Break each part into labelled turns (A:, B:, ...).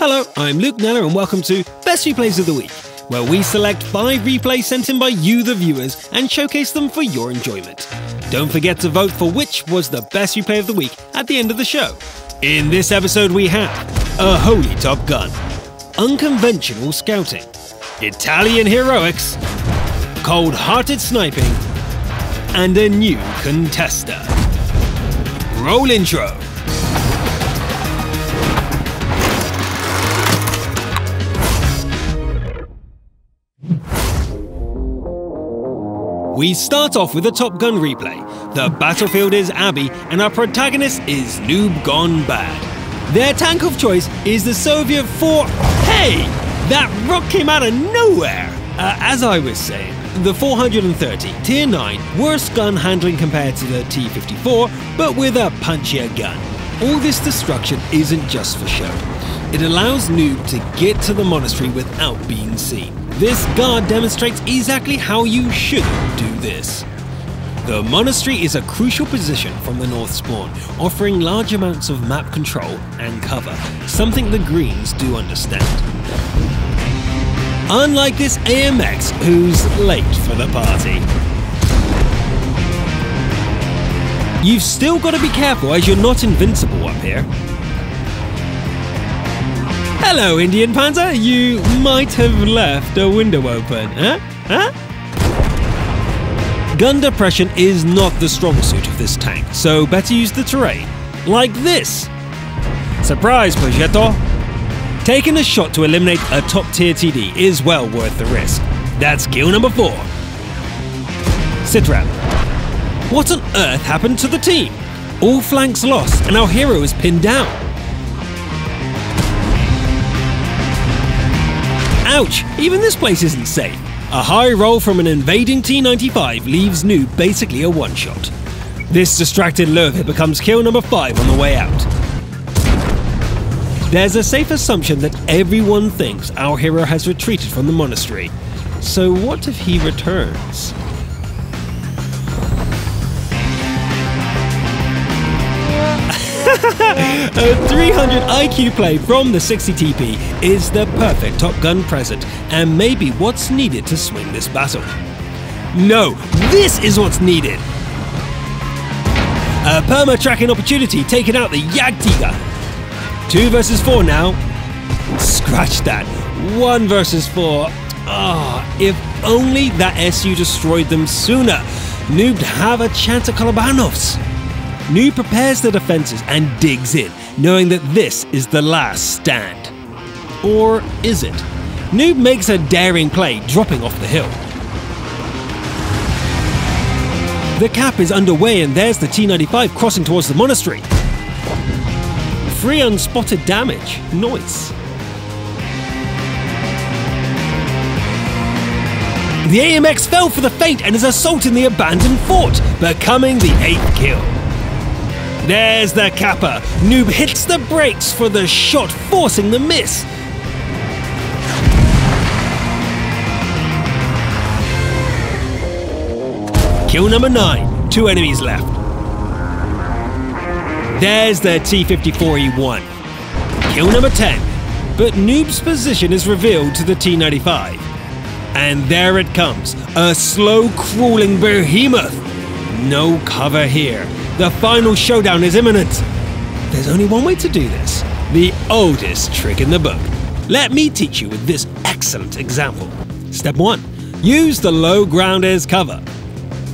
A: Hello, I'm Luke Neller and welcome to Best Replays of the Week, where we select 5 replays sent in by you, the viewers, and showcase them for your enjoyment. Don't forget to vote for which was the best replay of the week at the end of the show. In this episode we have a holy Top Gun, unconventional scouting, Italian heroics, cold-hearted sniping, and a new contester. Roll intro. We start off with a Top Gun replay. The battlefield is Abby, and our protagonist is Noob Gone Bad. Their tank of choice is the Soviet 4. Hey! That rock came out of nowhere! As I was saying, the 430 Tier 9, worst gun handling compared to the T-54, but with a punchier gun. All this destruction isn't just for show. It allows Noob to get to the monastery without being seen. This guard demonstrates exactly how you should do this. The monastery is a crucial position from the north spawn, offering large amounts of map control and cover, something the Greens do understand. Unlike this AMX, who's late for the party. You've still got to be careful as you're not invincible up here. Hello, Indian Panzer. You might have left a window open, huh? Gun depression is not the strong suit of this tank, so better use the terrain. Like this. Surprise, Progetto. Taking a shot to eliminate a top-tier TD is well worth the risk. That's kill number 4. Sitrap. What on earth happened to the team? All flanks lost, and our hero is pinned down. Ouch! Even this place isn't safe. A high roll from an invading T-95 leaves Noob basically a one-shot. This distracted Lurvit becomes kill number 5 on the way out. There's a safe assumption that everyone thinks our hero has retreated from the monastery. So what if he returns? A 300 IQ play from the 60 TP is the perfect Top Gun present, and maybe what's needed to swing this battle. No, this is what's needed! A perma-tracking opportunity taking out the Jagdtiger. 2 versus 4 now. Scratch that. 1 versus 4. Ah, if only that SU destroyed them sooner. Noob'd have a chance at Kolobanovs. Noob prepares the defenses and digs in, knowing that this is the last stand. Or is it? Noob makes a daring play, dropping off the hill. The cap is underway and there's the T-95 crossing towards the monastery. 3 unspotted damage. Nice. The AMX fell for the feint and is assaulting the abandoned fort, becoming the 8th kill. There's the Kappa. Noob hits the brakes for the shot, forcing the miss. Kill number 9. 2 enemies left. There's the T-54E1. Kill number 10. But Noob's position is revealed to the T-95. And there it comes. A slow-crawling behemoth. No cover here. The final showdown is imminent. There's only one way to do this. The oldest trick in the book. Let me teach you with this excellent example. Step 1. Use the low ground as cover.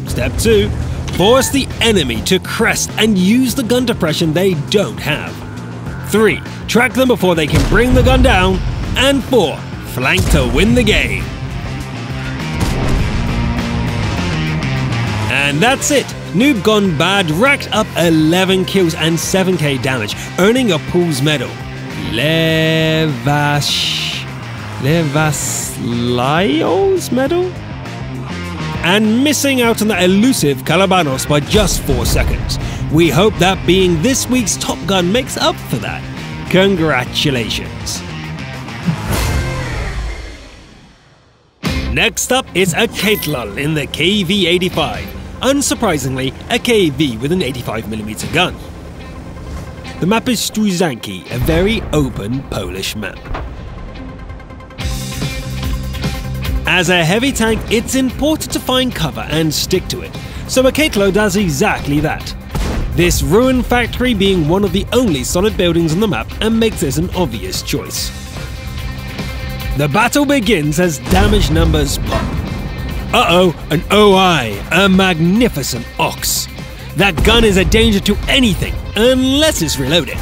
A: Step 2. Force the enemy to crest and use the gun depression they don't have. 3. Track them before they can bring the gun down. And 4. Flank to win the game. And that's it. Noob Gone Bad racked up 11 kills and 7k damage, earning a Pool's medal. Levaslaio's medal? And missing out on the elusive Kalabanos by just 4 seconds. We hope that being this week's Top Gun makes up for that. Congratulations. Next up is a Kaitlul in the KV-85. Unsurprisingly, a KV with an 85mm gun. The map is Struzanki, a very open Polish map. As a heavy tank, it's important to find cover and stick to it, so Mykaytlo does exactly that. This ruined factory being one of the only solid buildings on the map and makes this an obvious choice. The battle begins as damage numbers pop. Uh-oh, an OI, a magnificent ox. That gun is a danger to anything, unless it's reloaded.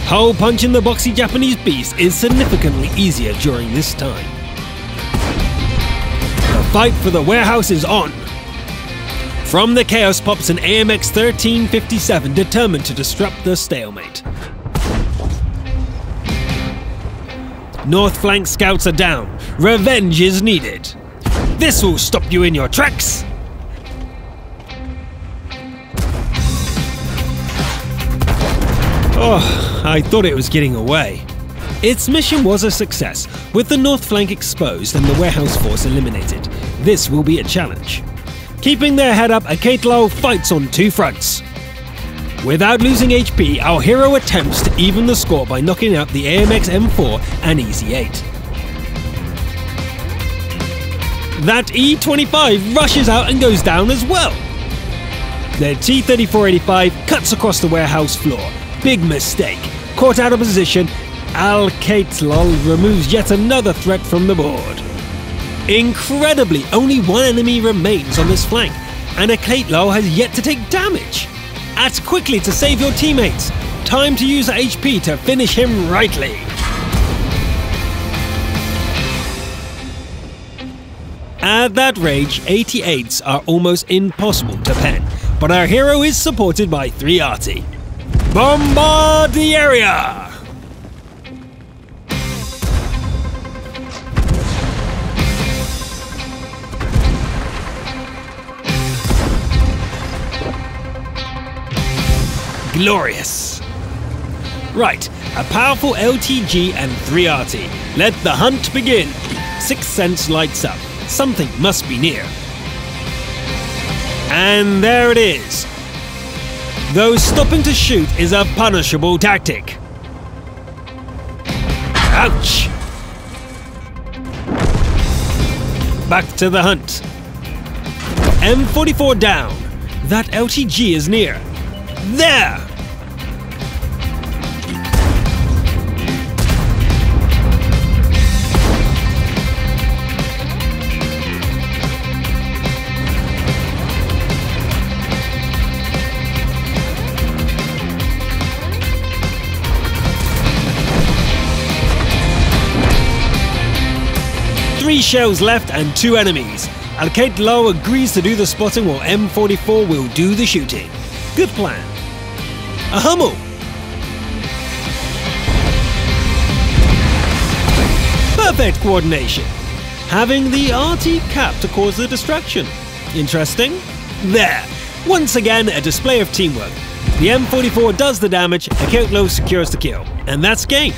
A: Hole punching the boxy Japanese beast is significantly easier during this time. The fight for the warehouse is on. From the chaos pops an AMX 1357 determined to disrupt the stalemate. North flank scouts are down. Revenge is needed. This will stop you in your tracks. Oh, I thought it was getting away. Its mission was a success, with the north flank exposed and the warehouse force eliminated. This will be a challenge. Keeping their head up, Mykaytlo fights on two fronts. Without losing HP, our hero attempts to even the score by knocking out the AMX M4 and EZ8. That E25 rushes out and goes down as well. The T-3485 cuts across the warehouse floor. Big mistake. Caught out of position, Mykaytlo removes yet another threat from the board. Incredibly, only one enemy remains on this flank, and Mykaytlo has yet to take damage. Act quickly to save your teammates. Time to use HP to finish him rightly. At that range, 88s are almost impossible to pen, but our hero is supported by 3 arty. Bombard the area! Glorious! Right, a powerful LTG and 3 arty. Let the hunt begin. Sixth sense lights up. Something must be near. And there it is. Though stopping to shoot is a punishable tactic. Ouch! Back to the hunt. M44 down. That LTG is near. There! Three shells left and 2 enemies. Mykaytlo agrees to do the spotting while M44 will do the shooting. Good plan. A Hummel! Perfect coordination. Having the arty cap to cause the distraction. Interesting. There. Once again, a display of teamwork. The M44 does the damage, Mykaytlo secures the kill. And that's game.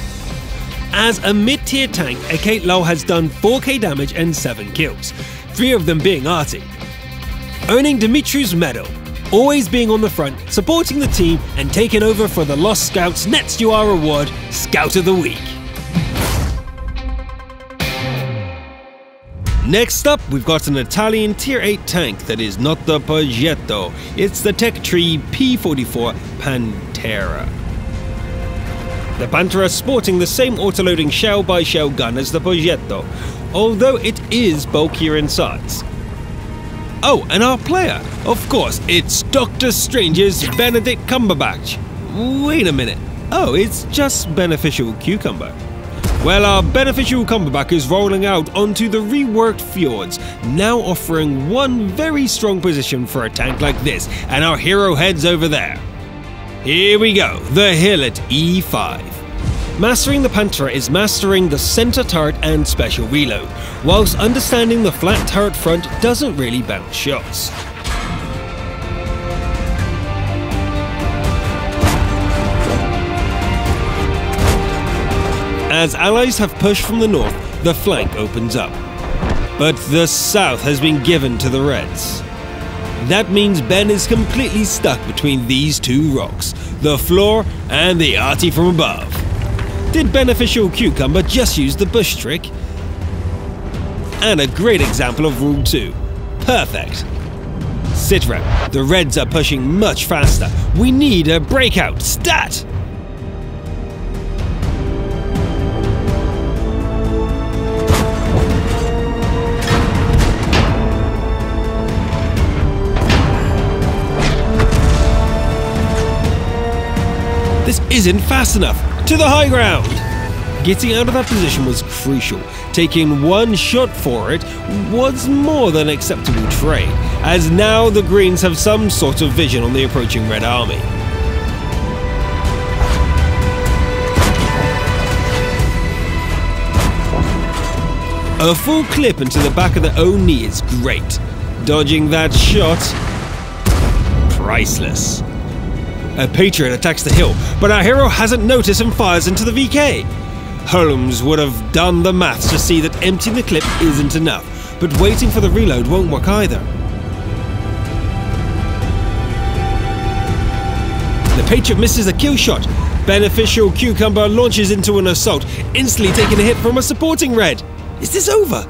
A: As a mid-tier tank, Mykaytlo has done 4k damage and 7 kills, 3 of them being arty. Earning Dimitri's medal, always being on the front, supporting the team, and taking over for the Lost Scouts nets you our reward, Scout of the Week. Next up, we've got an Italian Tier 8 tank that is not the Progetto, it's the Tech Tree P44 Pantera. The Pantera sporting the same autoloading shell-by-shell gun as the Progetto, although it is bulkier in size. Oh, and our player! Of course, it's Doctor Strange's Benedict Cumberbatch. Wait a minute. Oh, it's just Beneficial Cucumber. Well, our Beneficial Cumberbatch is rolling out onto the reworked fjords, now offering one very strong position for a tank like this, and our hero heads over there. Here we go, the hill at E5. Mastering the Pantera is mastering the center turret and special reload, whilst understanding the flat turret front doesn't really bounce shots. As allies have pushed from the north, the flank opens up. But the south has been given to the Reds. That means Ben is completely stuck between these two rocks, the floor and the arty from above. Did Beneficial Cucumber just use the bush trick? And a great example of Rule 2. Perfect. Sitrep, the Reds are pushing much faster. We need a breakout. Stat! This isn't fast enough. To the high ground! Getting out of that position was crucial. Taking one shot for it was more than acceptable trade, as now the Greens have some sort of vision on the approaching Red Army. A full clip into the back of the own knee is great. Dodging that shot, priceless. A Patriot attacks the hill, but our hero hasn't noticed and fires into the VK. Holmes would have done the maths to see that emptying the clip isn't enough, but waiting for the reload won't work either. The Patriot misses a kill shot. Beneficial Cucumber launches into an assault, instantly taking a hit from a supporting Red. Is this over?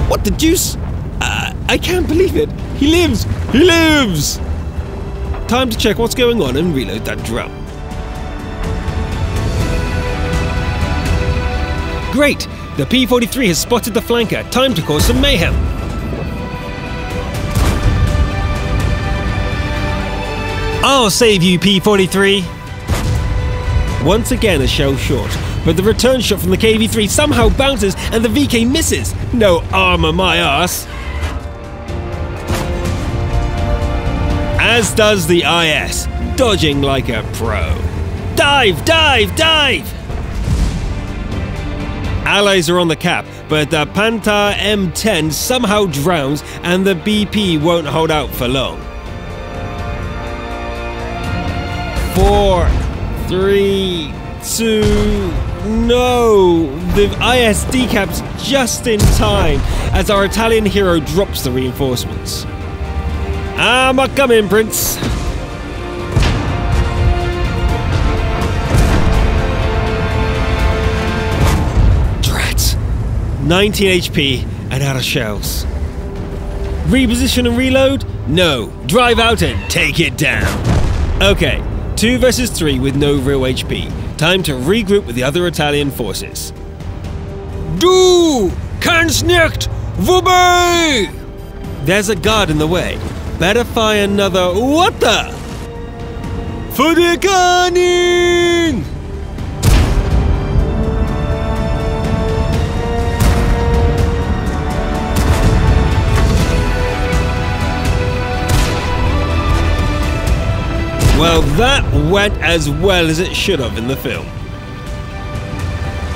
A: What the deuce? I can't believe it. He lives! He lives! Time to check what's going on and reload that drum. Great! The P-43 has spotted the flanker. Time to cause some mayhem. I'll save you, P-43! Once again a shell short, but the return shot from the KV-3 somehow bounces and the VK misses. No armor, my ass. As does the IS, dodging like a pro. Dive! Dive! Dive! Allies are on the cap, but the Panther M10 somehow drowns and the BP won't hold out for long. 4, 3, 2, no! The IS decaps just in time as our Italian hero drops the reinforcements. I'm a-comin', Prince! Drat! 19 HP and out of shells. Reposition and reload? No. Drive out and take it down. Okay, 2 versus 3 with no real HP. Time to regroup with the other Italian forces. Du kannst nicht vorbei! There's a guard in the way. Better fire another. What the? For the gunning! Well, that went as well as it should have in the film.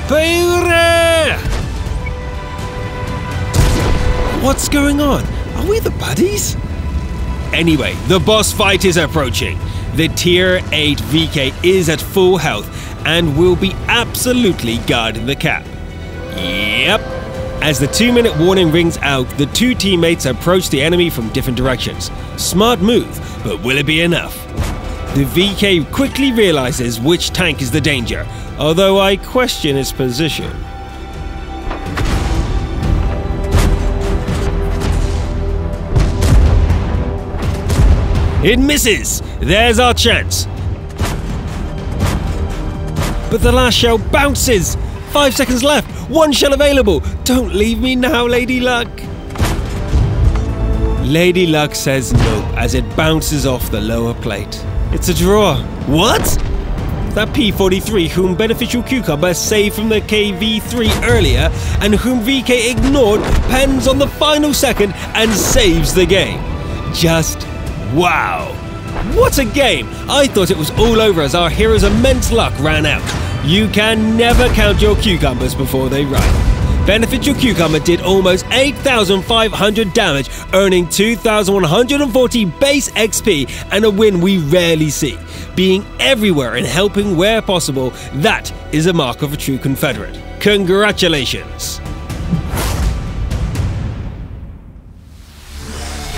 A: Pere! What's going on? Are we the buddies? Anyway, the boss fight is approaching. The Tier 8 VK is at full health and will be absolutely guarding the cap. Yep. As the 2-minute warning rings out, the two teammates approach the enemy from different directions. Smart move, but will it be enough? The VK quickly realizes which tank is the danger, although I question its position. It misses! There's our chance! But the last shell bounces! 5 seconds left! 1 shell available! Don't leave me now, Lady Luck! Lady Luck says no as it bounces off the lower plate. It's a draw. What? That P-43 whom Beneficial Cucumber saved from the KV-3 earlier and whom VK ignored pens on the final second and saves the game. Just wow. What a game! I thought it was all over as our hero's immense luck ran out. You can never count your cucumbers before they ripe. Beneficial Cucumber did almost 8,500 damage, earning 2,140 base XP and a win we rarely see. Being everywhere and helping where possible, that is a mark of a true Confederate. Congratulations!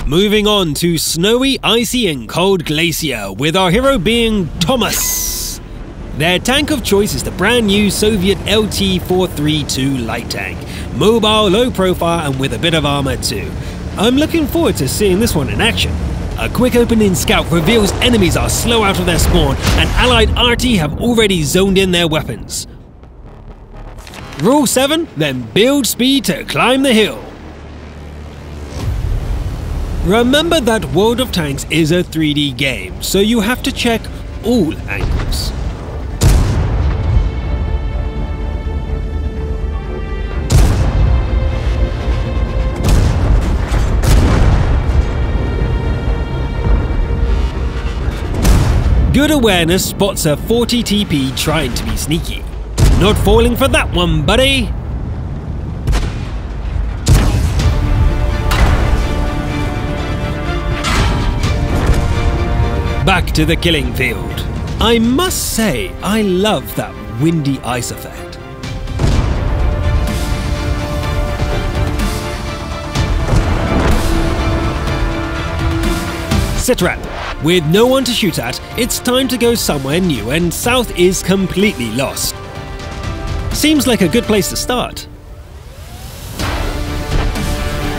A: Moving on to snowy, icy and cold Glacier, with our hero being Thomas. Their tank of choice is the brand new Soviet LT-432 light tank. Mobile, low profile and with a bit of armor too. I'm looking forward to seeing this one in action. A quick opening scout reveals enemies are slow out of their spawn and allied RT have already zoned in their weapons. Rule 7, then build speed to climb the hill. Remember that World of Tanks is a 3D game, so you have to check all angles. Good awareness spots a 40 TP trying to be sneaky. Not falling for that one, buddy! Back to the killing field. I must say, I love that windy ice effect. Sitrep. With no one to shoot at, it's time to go somewhere new and South is completely lost. Seems like a good place to start.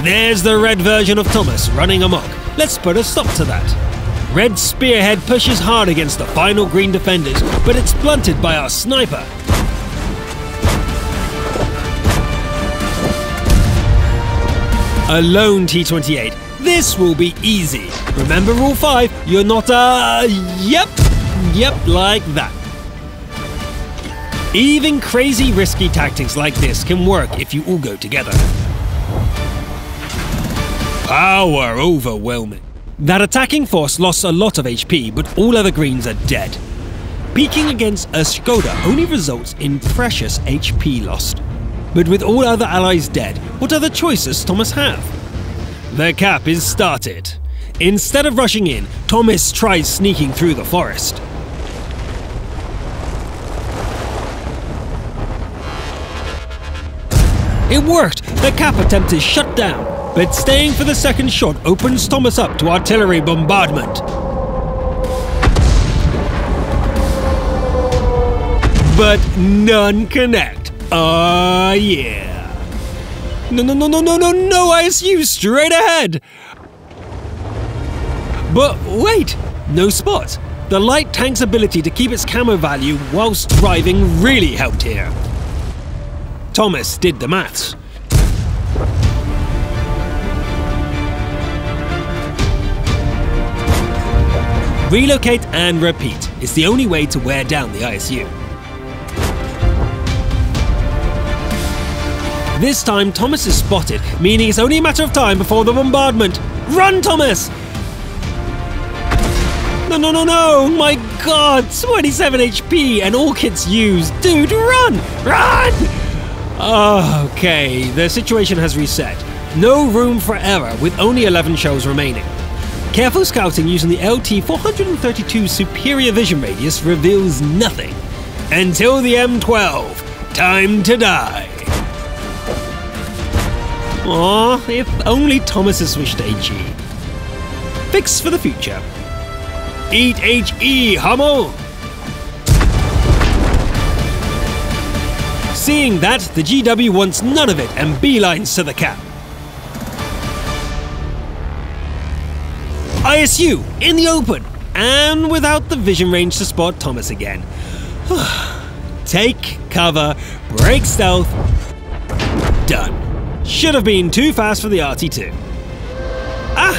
A: There's the red version of Thomas running amok. Let's put a stop to that. Red Spearhead pushes hard against the final green defenders, but it's blunted by our sniper. A lone T-28. This will be easy. Remember rule 5, you're not yep, like that. Even crazy risky tactics like this can work if you all go together. Power overwhelming. That attacking force lost a lot of HP, but all other greens are dead. Peeking against a Skoda only results in precious HP lost. But with all other allies dead, what other choices Thomas have? The cap is started. Instead of rushing in, Thomas tries sneaking through the forest. It worked! The cap attempt is shut down, but staying for the second shot opens Thomas up to artillery bombardment. But none connect. Ah, yeah. No, ISU straight ahead! But wait, no spot. The light tank's ability to keep its camo value whilst driving really helped here. Thomas did the maths. Relocate and repeat is the only way to wear down the ISU. This time Thomas is spotted, meaning it's only a matter of time before the bombardment. Run, Thomas! No, my god, 27 HP and all kits used. Dude, run! Okay, the situation has reset. No room for error with only 11 shells remaining. Careful scouting using the LT-432 superior vision radius reveals nothing. Until the M12, time to die. Aw, if only Thomas had switched to HE. Fix for the future. Eat HE, Hummel! Seeing that, the GW wants none of it and beelines to the cap. ISU in the open, and without the vision range to spot Thomas again. Take cover, break stealth, done. Should have been too fast for the RT2.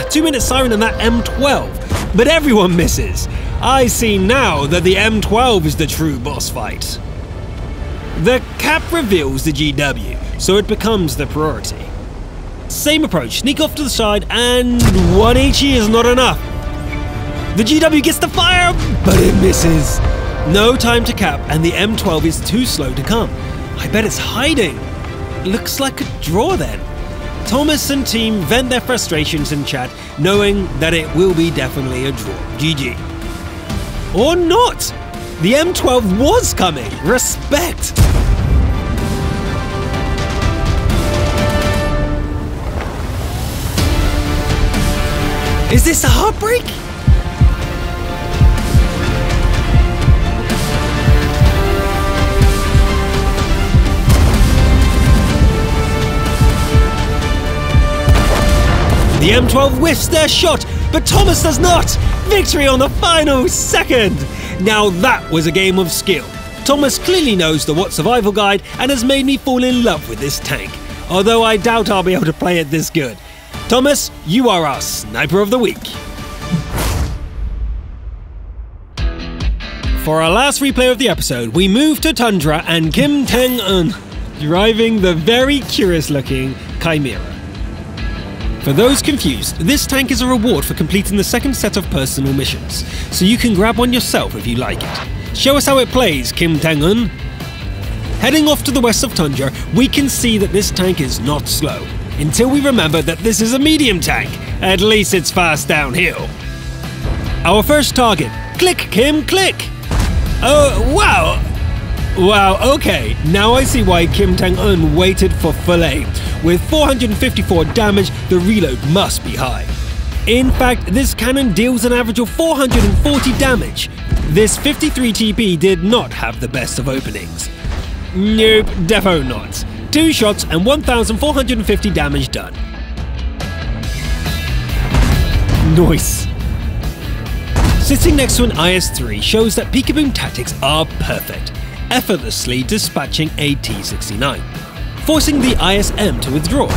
A: 2-minute siren on that M12, but everyone misses. I see now that the M12 is the true boss fight. The cap reveals the GW, so it becomes the priority. Same approach, sneak off to the side, and 1 HE is not enough. The GW gets the fire, but it misses. No time to cap, and the M12 is too slow to come. I bet it's hiding. looks like a draw then. Thomas and team vent their frustrations in chat, knowing that it will be definitely a draw. GG. Or not! The M12 was coming! Respect! Is this a heartbreak? The M12 whiffs their shot, but Thomas does not! Victory on the final second! Now that was a game of skill. Thomas clearly knows the What Survival Guide and has made me fall in love with this tank, although I doubt I'll be able to play it this good. Thomas, you are our Sniper of the Week. For our last replay of the episode, we move to Tundra and Kim Tae-eun driving the very curious-looking Chimera. For those confused, this tank is a reward for completing the second set of personal missions, so you can grab one yourself if you like it. Show us how it plays, Kim Tae-eun. Heading off to the west of Tundra, we can see that this tank is not slow, until we remember that this is a medium tank. At least it's fast downhill. Our first target. Click, Kim, click! Oh, wow! Wow, okay, now I see why Kim Tae-eun waited for full aim. With 454 damage, the reload must be high. In fact, this cannon deals an average of 440 damage. This 53 TP did not have the best of openings. Nope, defo not. 2 shots and 1,450 damage done. Nice. Sitting next to an IS-3 shows that peekaboo tactics are perfect, effortlessly dispatching a T-69, forcing the ISM to withdraw.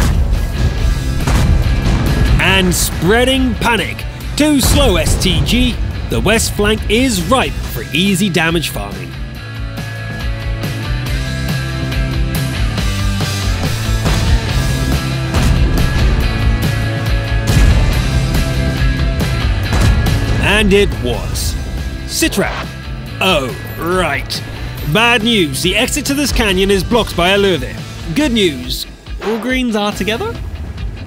A: And spreading panic. Too slow, STG. The west flank is ripe for easy damage farming. And it was. Sitrap. Oh, right. Bad news, the exit to this canyon is blocked by a lure. Good news, all greens are together?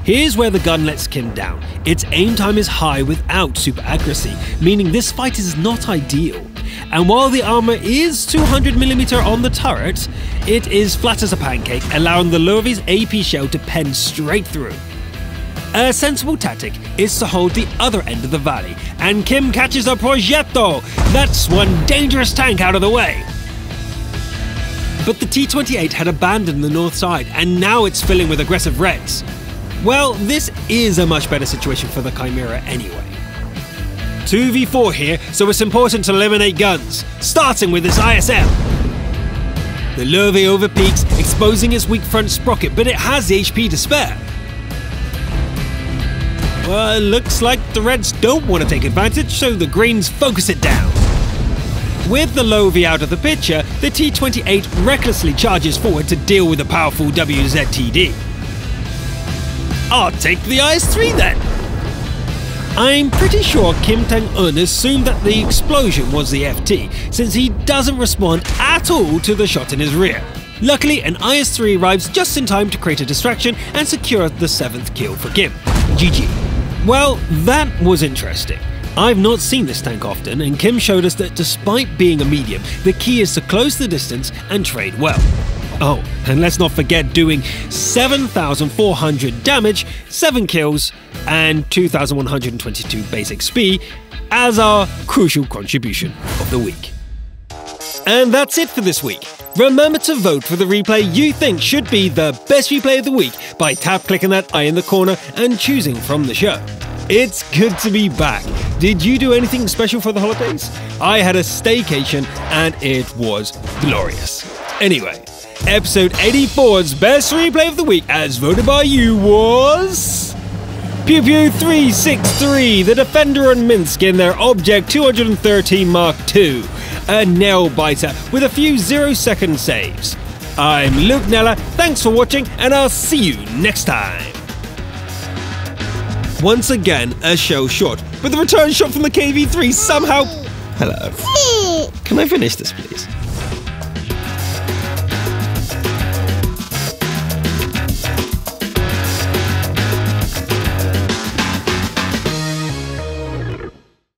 A: Here's where the gun lets Kim down. Its aim time is high without super accuracy, meaning this fight is not ideal. And while the armor is 200mm on the turret, it is flat as a pancake, allowing the Lurvy's AP shell to pen straight through. A sensible tactic is to hold the other end of the valley, and Kim catches a Progetto! That's one dangerous tank out of the way! But the T-28 had abandoned the north side, and now it's filling with aggressive Reds. Well, this is a much better situation for the Chimera anyway. 2v4 here, so it's important to eliminate guns, starting with this ISM. The Lurvy overpeaks, exposing its weak front sprocket, but it has the HP to spare. Well, it looks like the Reds don't want to take advantage, so the Greens focus it down. With the Lurvy out of the picture, the T-28 recklessly charges forward to deal with the powerful WZTD. I'll take the IS-3 then! I'm pretty sure Kim Tae-eun assumed that the explosion was the FT, since he doesn't respond at all to the shot in his rear. Luckily, an IS-3 arrives just in time to create a distraction and secure the 7th kill for Kim. GG. Well, that was interesting. I've not seen this tank often, and Kim showed us that despite being a medium, the key is to close the distance and trade well. Oh, and let's not forget doing 7,400 damage, 7 kills, and 2,122 basic XP as our crucial contribution of the week. And that's it for this week. Remember to vote for the replay you think should be the best replay of the week by tap-clicking that eye in the corner and choosing from the show. It's good to be back. Did you do anything special for the holidays? I had a staycation and it was glorious. Anyway, episode 84's best replay of the week as voted by you was... Pew Pew 363, the Defender and Minsk in their Object 213 Mark II. A nail-biter with a few 0-second saves. I'm Luke Nella, thanks for watching, and I'll see you next time. Once again, a shell shot, but the return shot from the KV-3 somehow... Hello. Can I finish this, please?